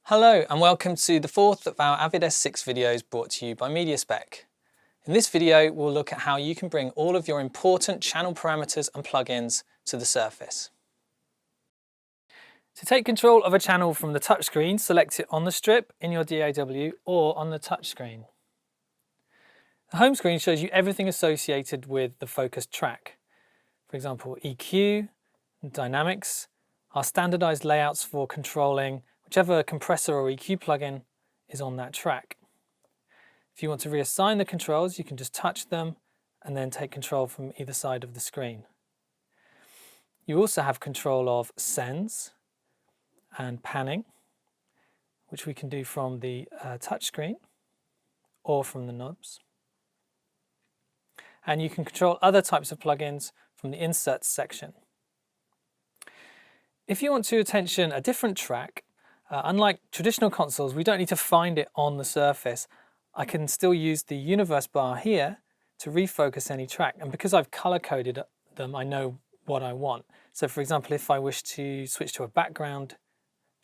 Hello and welcome to the fourth of our Avid S6 videos brought to you by Mediaspec. In this video we'll look at how you can bring all of your important channel parameters and plugins to the surface. To take control of a channel from the touchscreen, select it on the strip, in your DAW or on the touchscreen. The home screen shows you everything associated with the focused track. For example, EQ and dynamics are standardized layouts for controlling whichever compressor or EQ plugin is on that track. If you want to reassign the controls, you can just touch them and then take control from either side of the screen. You also have control of sends and panning, which we can do from the touchscreen or from the knobs. And you can control other types of plugins from the inserts section. If you want to attention a different track, unlike traditional consoles, we don't need to find it on the surface. I can still use the universe bar here to refocus any track. And because I've color coded them, I know what I want. So for example, if I wish to switch to a background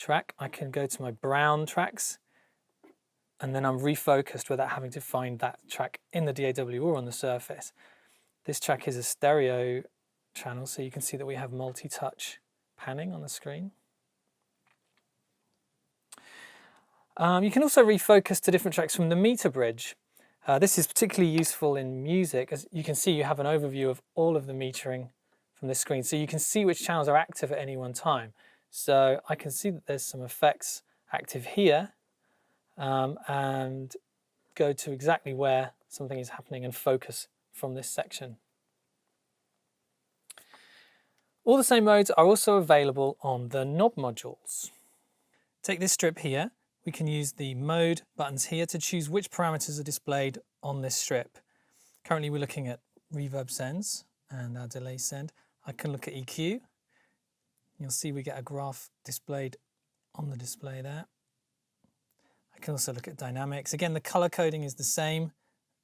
track, I can go to my brown tracks and then I'm refocused without having to find that track in the DAW or on the surface. This track is a stereo channel, so you can see that we have multi-touch panning on the screen. You can also refocus to different tracks from the meter bridge. This is particularly useful in music. As you can see, you have an overview of all of the metering from this screen, so you can see which channels are active at any one time. So I can see that there's some effects active here, and go to exactly where something is happening and focus from this section. All the same modes are also available on the knob modules. Take this strip here. We can use the mode buttons here to choose which parameters are displayed on this strip. Currently we're looking at reverb sends and our delay send. I can look at EQ. You'll see we get a graph displayed on the display there. I can also look at dynamics. Again, the color coding is the same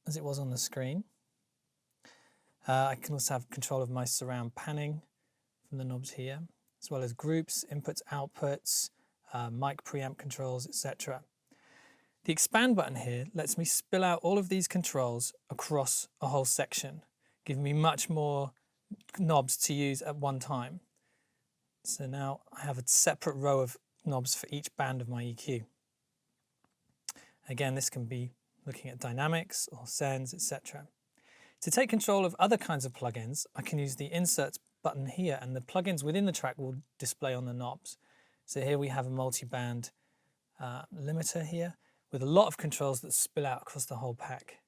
as it was on the screen. I can also have control of my surround panning from the knobs here, as well as groups, inputs, outputs, mic preamp controls, etc. The expand button here lets me spill out all of these controls across a whole section, giving me much more knobs to use at one time. So now I have a separate row of knobs for each band of my EQ. Again, this can be looking at dynamics or sends, etc. To take control of other kinds of plugins, I can use the inserts button here, and the plugins within the track will display on the knobs. So here we have a multi-band limiter here with a lot of controls that spill out across the whole pack.